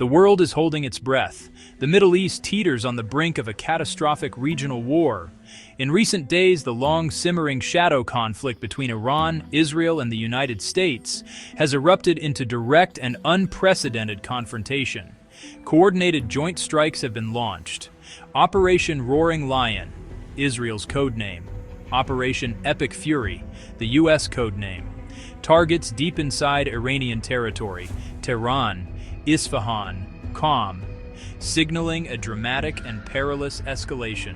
The world is holding its breath. The Middle East teeters on the brink of a catastrophic regional war. In recent days, the long-simmering shadow conflict between Iran, Israel, and the United States has erupted into direct and unprecedented confrontation. Coordinated joint strikes have been launched. Operation Roaring Lion, Israel's code name. Operation Epic Fury, the U.S. code name. Targets deep inside Iranian territory, Tehran, Isfahan, Qom, signaling a dramatic and perilous escalation.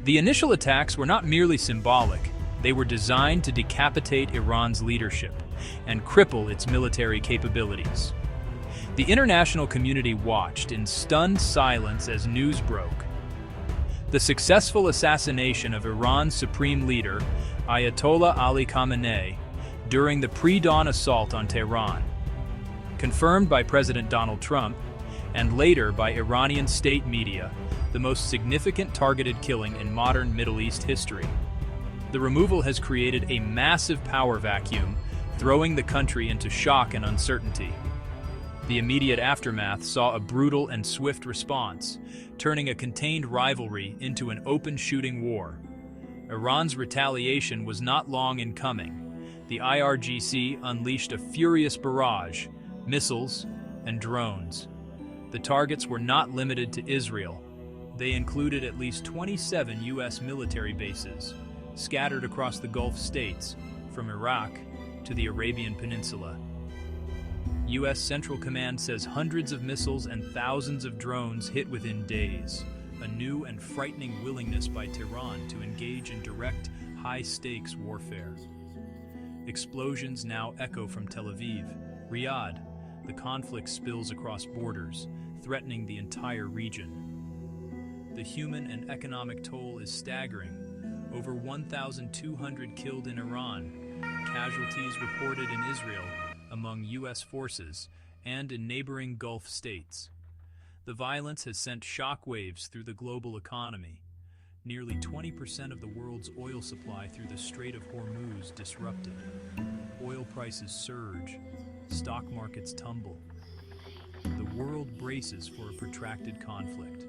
The initial attacks were not merely symbolic. They were designed to decapitate Iran's leadership and cripple its military capabilities. The international community watched in stunned silence as news broke. The successful assassination of Iran's supreme leader, Ayatollah Ali Khamenei, during the pre-dawn assault on Tehran, confirmed by President Donald Trump, and later by Iranian state media, the most significant targeted killing in modern Middle East history. The removal has created a massive power vacuum, throwing the country into shock and uncertainty. The immediate aftermath saw a brutal and swift response, turning a contained rivalry into an open shooting war. Iran's retaliation was not long in coming. The IRGC unleashed a furious barrage, missiles, and drones. The targets were not limited to Israel. They included at least 27 U.S. military bases, scattered across the Gulf states, from Iraq to the Arabian Peninsula. U.S. Central Command says hundreds of missiles and thousands of drones hit within days, a new and frightening willingness by Tehran to engage in direct, high-stakes warfare. Explosions now echo from Tel Aviv, Riyadh. The conflict spills across borders, threatening the entire region. The human and economic toll is staggering. Over 1,200 killed in Iran, casualties reported in Israel, among U.S. forces, and in neighboring Gulf states. The violence has sent shockwaves through the global economy. Nearly 20% of the world's oil supply through the Strait of Hormuz disrupted. Oil prices surge, stock markets tumble. The world braces for a protracted conflict.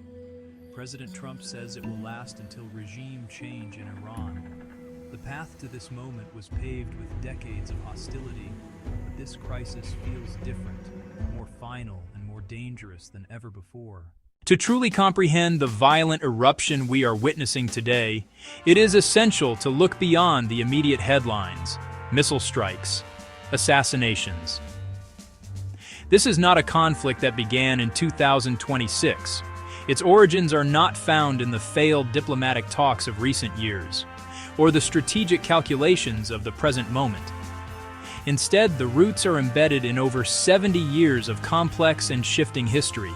President Trump says it will last until regime change in Iran. The path to this moment was paved with decades of hostility, but this crisis feels different, more final, and more dangerous than ever before. To truly comprehend the violent eruption we are witnessing today, it is essential to look beyond the immediate headlines: missile strikes, assassinations. This is not a conflict that began in 2026. Its origins are not found in the failed diplomatic talks of recent years, or the strategic calculations of the present moment. Instead, the roots are embedded in over 70 years of complex and shifting history.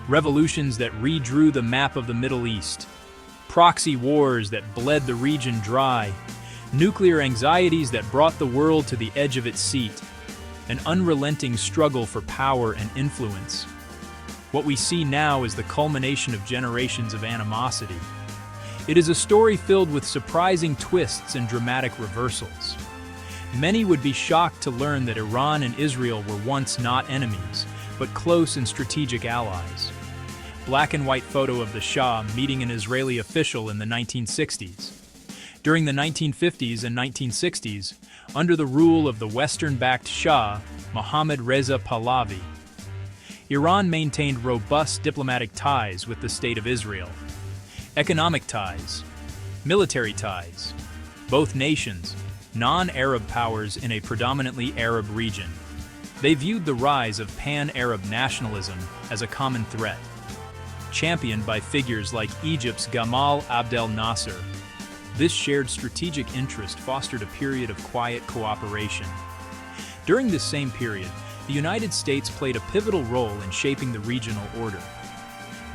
Revolutions that redrew the map of the Middle East, proxy wars that bled the region dry, nuclear anxieties that brought the world to the edge of its seat, an unrelenting struggle for power and influence. What we see now is the culmination of generations of animosity. It is a story filled with surprising twists and dramatic reversals. Many would be shocked to learn that Iran and Israel were once not enemies, but close and strategic allies. Black and white photo of the Shah meeting an Israeli official in the 1960s. During the 1950s and 1960s, under the rule of the Western-backed Shah, Mohammad Reza Pahlavi, Iran maintained robust diplomatic ties with the State of Israel. Economic ties, military ties, both nations, non-Arab powers in a predominantly Arab region. They viewed the rise of pan-Arab nationalism as a common threat, championed by figures like Egypt's Gamal Abdel Nasser. This shared strategic interest fostered a period of quiet cooperation. During this same period, the United States played a pivotal role in shaping the regional order.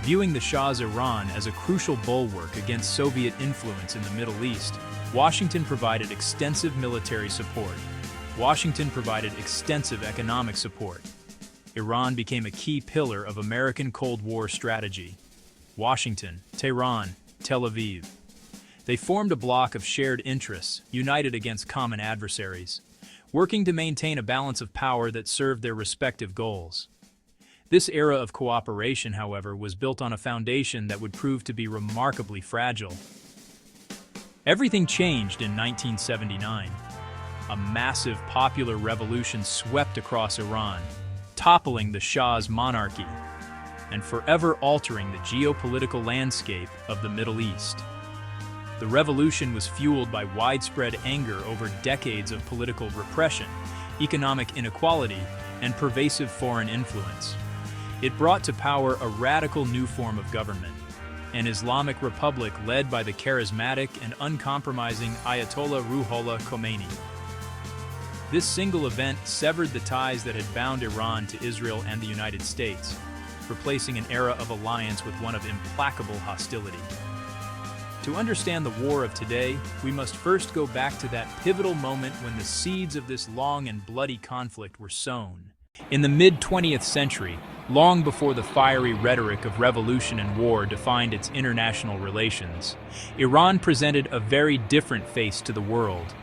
Viewing the Shah's Iran as a crucial bulwark against Soviet influence in the Middle East, Washington provided extensive military support. Washington provided extensive economic support. Iran became a key pillar of American Cold War strategy. Washington, Tehran, Tel Aviv. They formed a bloc of shared interests, united against common adversaries, working to maintain a balance of power that served their respective goals. This era of cooperation, however, was built on a foundation that would prove to be remarkably fragile. Everything changed in 1979. A massive popular revolution swept across Iran, toppling the Shah's monarchy and forever altering the geopolitical landscape of the Middle East. The revolution was fueled by widespread anger over decades of political repression, economic inequality, and pervasive foreign influence. It brought to power a radical new form of government, an Islamic republic led by the charismatic and uncompromising Ayatollah Ruhollah Khomeini. This single event severed the ties that had bound Iran to Israel and the United States, replacing an era of alliance with one of implacable hostility. To understand the war of today, we must first go back to that pivotal moment when the seeds of this long and bloody conflict were sown. In the mid-20th century, long before the fiery rhetoric of revolution and war defined its international relations, Iran presented a very different face to the world.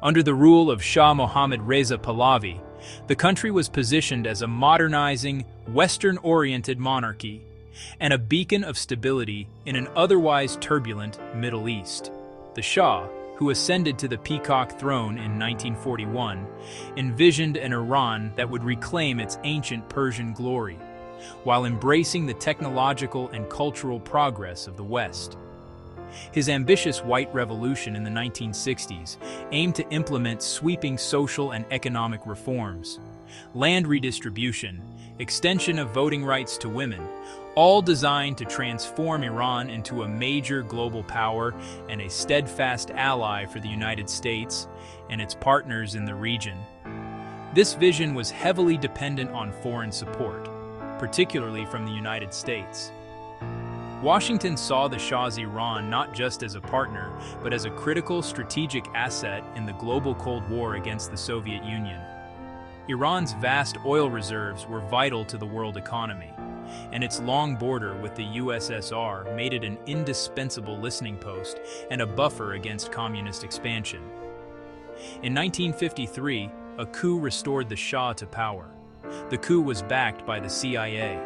Under the rule of Shah Mohammad Reza Pahlavi, the country was positioned as a modernizing, Western-oriented monarchy and a beacon of stability in an otherwise turbulent Middle East. The Shah, who ascended to the Peacock throne in 1941, envisioned an Iran that would reclaim its ancient Persian glory, while embracing the technological and cultural progress of the West. His ambitious White Revolution in the 1960s aimed to implement sweeping social and economic reforms, land redistribution, extension of voting rights to women, all designed to transform Iran into a major global power and a steadfast ally for the United States and its partners in the region. This vision was heavily dependent on foreign support, particularly from the United States. Washington saw the Shah's Iran not just as a partner, but as a critical strategic asset in the global Cold War against the Soviet Union. Iran's vast oil reserves were vital to the world economy, and its long border with the USSR made it an indispensable listening post and a buffer against communist expansion. In 1953, a coup restored the Shah to power. The coup was backed by the CIA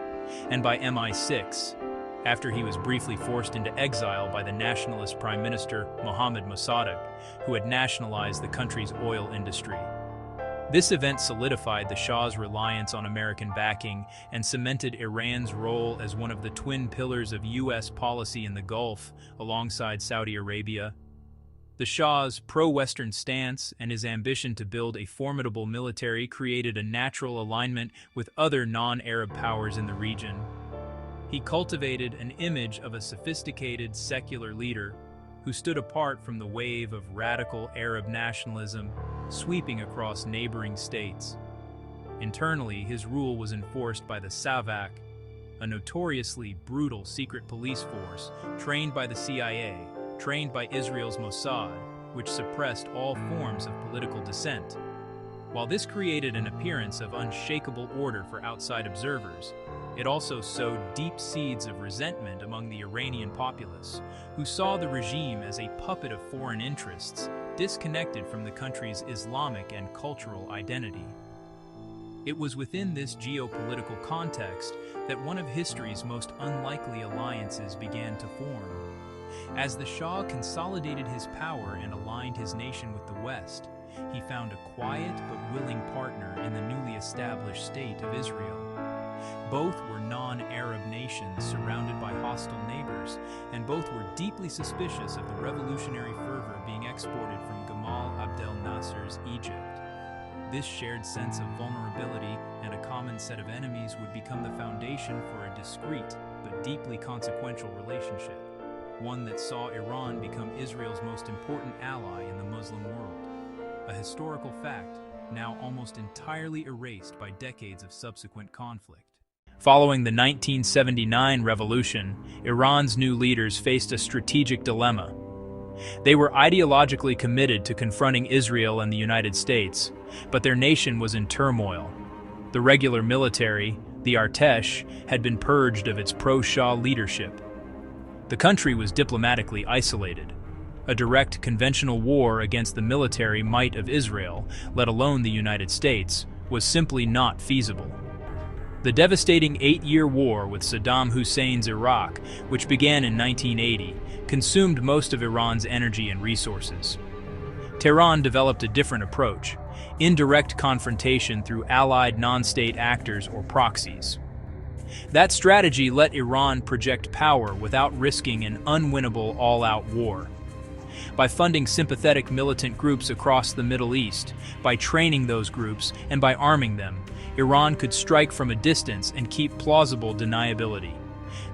and by MI6, after he was briefly forced into exile by the nationalist Prime Minister Mohammad Mossadegh, who had nationalized the country's oil industry. This event solidified the Shah's reliance on American backing and cemented Iran's role as one of the twin pillars of U.S. policy in the Gulf, alongside Saudi Arabia. The Shah's pro-Western stance and his ambition to build a formidable military created a natural alignment with other non-Arab powers in the region. He cultivated an image of a sophisticated secular leader who stood apart from the wave of radical Arab nationalism sweeping across neighboring states. Internally, his rule was enforced by the Savak, a notoriously brutal secret police force trained by the CIA, trained by Israel's Mossad, which suppressed all forms of political dissent. While this created an appearance of unshakable order for outside observers, it also sowed deep seeds of resentment among the Iranian populace, who saw the regime as a puppet of foreign interests, disconnected from the country's Islamic and cultural identity. It was within this geopolitical context that one of history's most unlikely alliances began to form. As the Shah consolidated his power and aligned his nation with the West, he found a quiet but willing partner in the newly established state of Israel. Both were non-Arab nations surrounded by hostile neighbors, and both were deeply suspicious of the revolutionary fervor being exported from Gamal Abdel Nasser's Egypt. This shared sense of vulnerability and a common set of enemies would become the foundation for a discreet but deeply consequential relationship, one that saw Iran become Israel's most important ally in the Muslim world, a historical fact now almost entirely erased by decades of subsequent conflict. Following the 1979 revolution, Iran's new leaders faced a strategic dilemma. They were ideologically committed to confronting Israel and the United States, but their nation was in turmoil. The regular military, the Artesh, had been purged of its pro-Shah leadership. The country was diplomatically isolated. A direct conventional war against the military might of Israel, let alone the United States, was simply not feasible. The devastating 8-year war with Saddam Hussein's Iraq, which began in 1980, consumed most of Iran's energy and resources. Tehran developed a different approach: indirect confrontation through allied non-state actors or proxies. That strategy let Iran project power without risking an unwinnable all-out war. By funding sympathetic militant groups across the Middle East, by training those groups, and by arming them, Iran could strike from a distance and keep plausible deniability.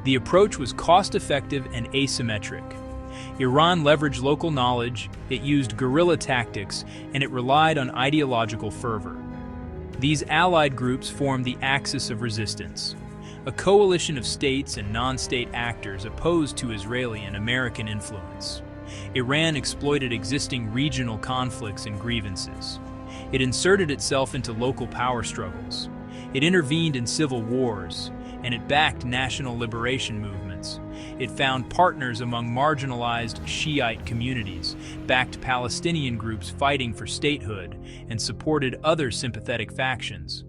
The approach was cost-effective and asymmetric. Iran leveraged local knowledge, it used guerrilla tactics, and it relied on ideological fervor. These allied groups formed the Axis of Resistance, a coalition of states and non-state actors opposed to Israeli and American influence. Iran exploited existing regional conflicts and grievances. It inserted itself into local power struggles. It intervened in civil wars, and it backed national liberation movements. It found partners among marginalized Shiite communities, backed Palestinian groups fighting for statehood, and supported other sympathetic factions.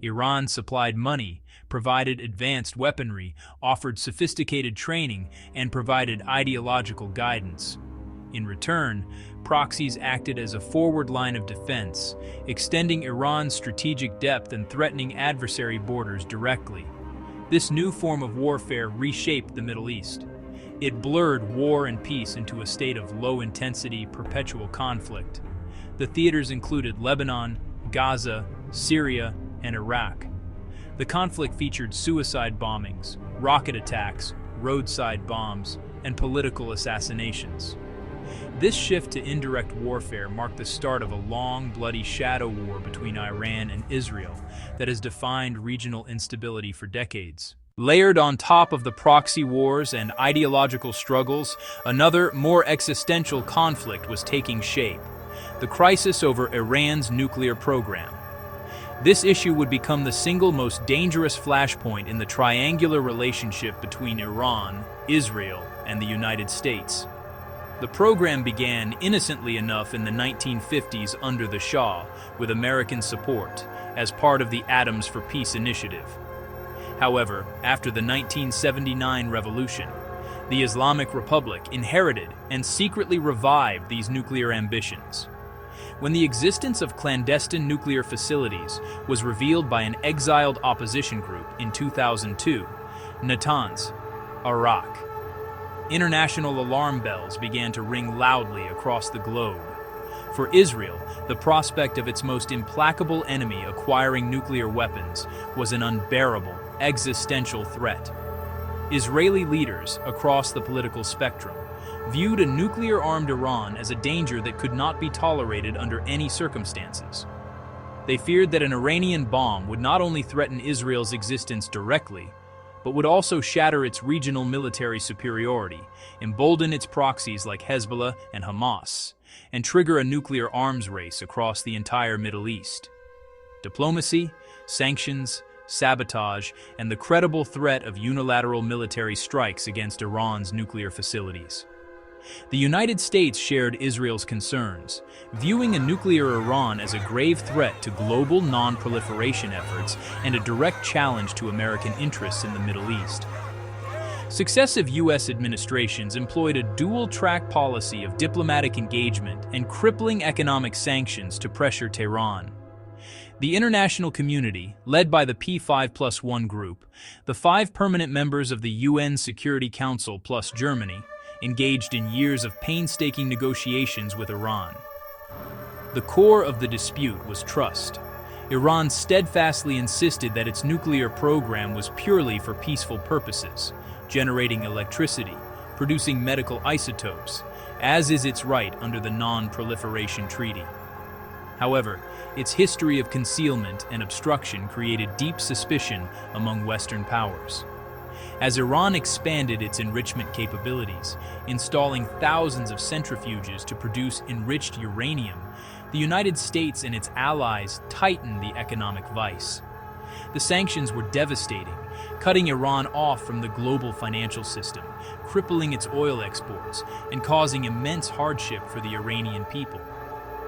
Iran supplied money, provided advanced weaponry, offered sophisticated training, and provided ideological guidance. In return, proxies acted as a forward line of defense, extending Iran's strategic depth and threatening adversary borders directly. This new form of warfare reshaped the Middle East. It blurred war and peace into a state of low-intensity, perpetual conflict. The theaters included Lebanon, Gaza, Syria, and Iraq. The conflict featured suicide bombings, rocket attacks, roadside bombs, and political assassinations. This shift to indirect warfare marked the start of a long, bloody shadow war between Iran and Israel that has defined regional instability for decades. Layered on top of the proxy wars and ideological struggles, another, more existential conflict was taking shape: the crisis over Iran's nuclear program. This issue would become the single most dangerous flashpoint in the triangular relationship between Iran, Israel, and the United States. The program began innocently enough in the 1950s under the Shah, with American support, as part of the Atoms for Peace initiative. However, after the 1979 revolution, the Islamic Republic inherited and secretly revived these nuclear ambitions. When the existence of clandestine nuclear facilities was revealed by an exiled opposition group in 2002, Natanz, Iraq, international alarm bells began to ring loudly across the globe. For Israel, the prospect of its most implacable enemy acquiring nuclear weapons was an unbearable, existential threat. Israeli leaders across the political spectrum viewed a nuclear-armed Iran as a danger that could not be tolerated under any circumstances. They feared that an Iranian bomb would not only threaten Israel's existence directly, but would also shatter its regional military superiority, embolden its proxies like Hezbollah and Hamas, and trigger a nuclear arms race across the entire Middle East. Diplomacy, sanctions, sabotage, and the credible threat of unilateral military strikes against Iran's nuclear facilities. The United States shared Israel's concerns, viewing a nuclear Iran as a grave threat to global non-proliferation efforts and a direct challenge to American interests in the Middle East. Successive U.S. administrations employed a dual-track policy of diplomatic engagement and crippling economic sanctions to pressure Tehran. The international community, led by the P5+1 group, the 5 permanent members of the UN Security Council plus Germany, engaged in years of painstaking negotiations with Iran. The core of the dispute was trust. Iran steadfastly insisted that its nuclear program was purely for peaceful purposes, generating electricity, producing medical isotopes, as is its right under the Non-Proliferation Treaty. However, its history of concealment and obstruction created deep suspicion among Western powers. As Iran expanded its enrichment capabilities, installing thousands of centrifuges to produce enriched uranium, the United States and its allies tightened the economic vice. The sanctions were devastating, cutting Iran off from the global financial system, crippling its oil exports, and causing immense hardship for the Iranian people.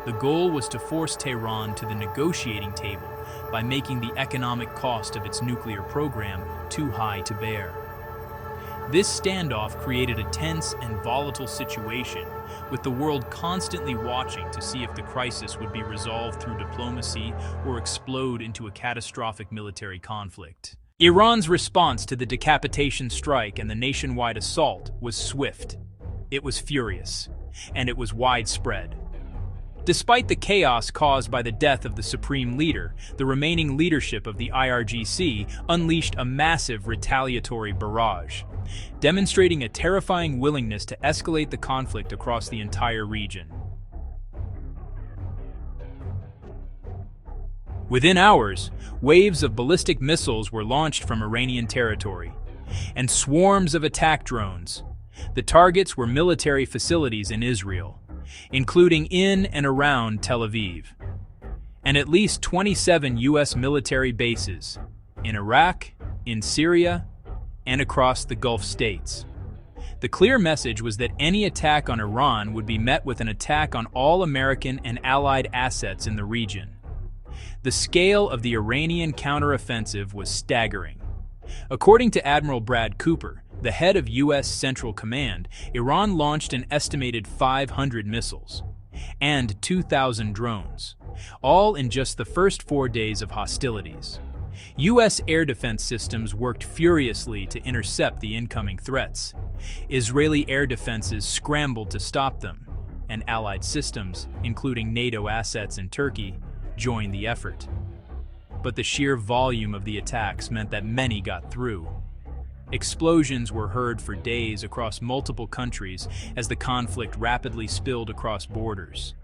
The goal was to force Tehran to the negotiating table by making the economic cost of its nuclear program too high to bear. This standoff created a tense and volatile situation, with the world constantly watching to see if the crisis would be resolved through diplomacy or explode into a catastrophic military conflict. Iran's response to the decapitation strike and the nationwide assault was swift. It was furious, and it was widespread. Despite the chaos caused by the death of the supreme leader, the remaining leadership of the IRGC unleashed a massive retaliatory barrage, demonstrating a terrifying willingness to escalate the conflict across the entire region. Within hours, waves of ballistic missiles were launched from Iranian territory, and swarms of attack drones. The targets were military facilities in Israel, including in and around Tel Aviv, and at least 27 U.S. military bases in Iraq, in Syria, and across the Gulf states. The clear message was that any attack on Iran would be met with an attack on all American and allied assets in the region. The scale of the Iranian counteroffensive was staggering. According to Admiral Brad Cooper, the head of U.S. Central Command, Iran launched an estimated 500 missiles and 2,000 drones, all in just the first 4 days of hostilities. U.S. air defense systems worked furiously to intercept the incoming threats. Israeli air defenses scrambled to stop them, and allied systems, including NATO assets in Turkey, joined the effort. But the sheer volume of the attacks meant that many got through. Explosions were heard for days across multiple countries as the conflict rapidly spilled across borders.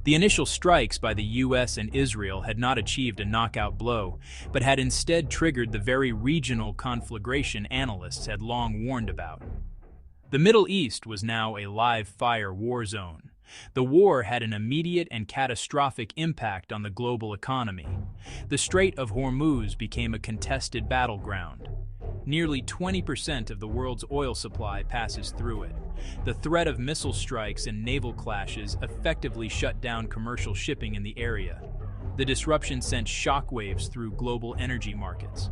The initial strikes by the U.S. and Israel had not achieved a knockout blow, but had instead triggered the very regional conflagration analysts had long warned about. The Middle East was now a live-fire war zone. The war had an immediate and catastrophic impact on the global economy. The Strait of Hormuz became a contested battleground. Nearly 20% of the world's oil supply passes through it. The threat of missile strikes and naval clashes effectively shut down commercial shipping in the area. The disruption sent shockwaves through global energy markets.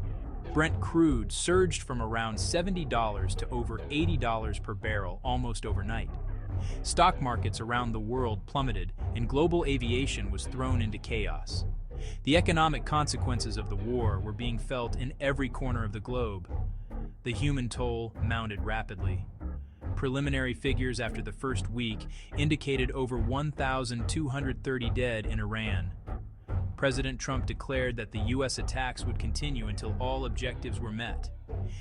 Brent crude surged from around $70 to over $80 per barrel almost overnight. Stock markets around the world plummeted, and global aviation was thrown into chaos. The economic consequences of the war were being felt in every corner of the globe. The human toll mounted rapidly. Preliminary figures after the first week indicated over 1,230 dead in Iran. President Trump declared that the U.S. attacks would continue until all objectives were met.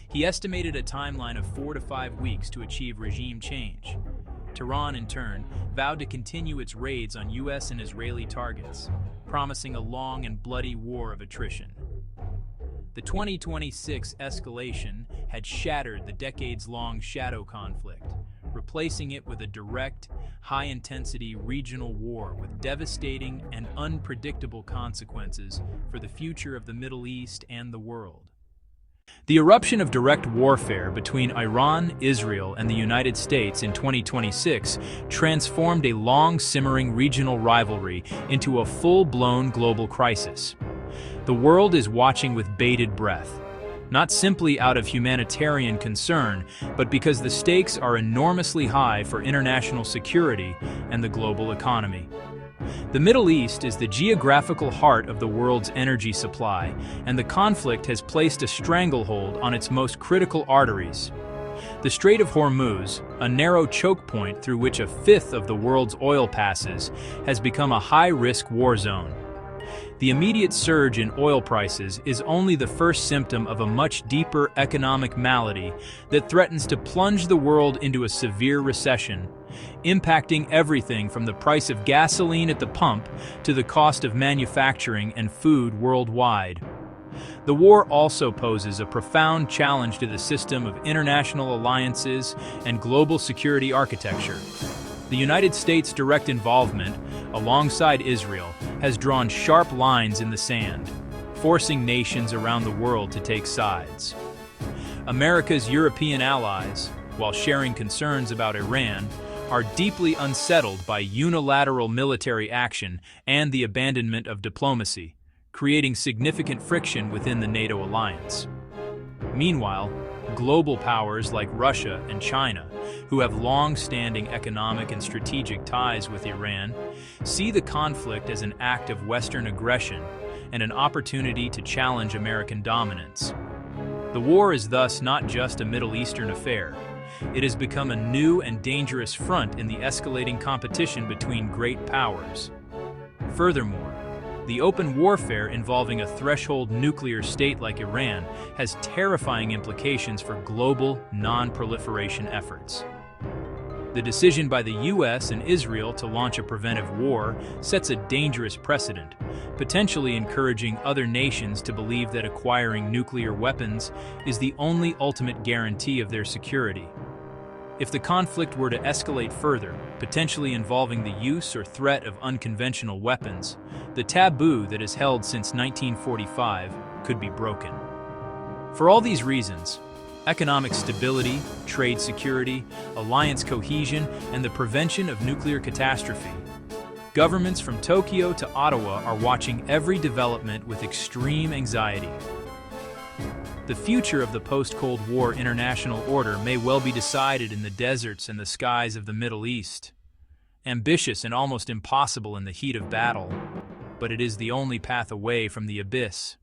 He estimated a timeline of 4 to 5 weeks to achieve regime change. Tehran, in turn, vowed to continue its raids on U.S. and Israeli targets, promising a long and bloody war of attrition. The 2026 escalation had shattered the decades-long shadow conflict, replacing it with a direct, high-intensity regional war with devastating and unpredictable consequences for the future of the Middle East and the world. The eruption of direct warfare between Iran, Israel, and the United States in 2026 transformed a long-simmering regional rivalry into a full-blown global crisis. The world is watching with bated breath, not simply out of humanitarian concern, but because the stakes are enormously high for international security and the global economy. The Middle East is the geographical heart of the world's energy supply, and the conflict has placed a stranglehold on its most critical arteries. The Strait of Hormuz, a narrow choke point through which a fifth of the world's oil passes, has become a high-risk war zone. The immediate surge in oil prices is only the first symptom of a much deeper economic malady that threatens to plunge the world into a severe recession, impacting everything from the price of gasoline at the pump to the cost of manufacturing and food worldwide. The war also poses a profound challenge to the system of international alliances and global security architecture. The United States' direct involvement, alongside Israel, has drawn sharp lines in the sand, forcing nations around the world to take sides. America's European allies, while sharing concerns about Iran, are deeply unsettled by unilateral military action and the abandonment of diplomacy, creating significant friction within the NATO alliance. Meanwhile, global powers like Russia and China, who have long-standing economic and strategic ties with Iran, see the conflict as an act of Western aggression and an opportunity to challenge American dominance. The war is thus not just a Middle Eastern affair. It has become a new and dangerous front in the escalating competition between great powers. Furthermore, the open warfare involving a threshold nuclear state like Iran has terrifying implications for global non-proliferation efforts. The decision by the US and Israel to launch a preventive war sets a dangerous precedent, potentially encouraging other nations to believe that acquiring nuclear weapons is the only ultimate guarantee of their security. If the conflict were to escalate further, potentially involving the use or threat of unconventional weapons, the taboo that has held since 1945 could be broken. For all these reasons, economic stability, trade security, alliance cohesion, and the prevention of nuclear catastrophe, governments from Tokyo to Ottawa are watching every development with extreme anxiety. The future of the post-Cold War international order may well be decided in the deserts and the skies of the Middle East. Ambitious and almost impossible in the heat of battle, but it is the only path away from the abyss.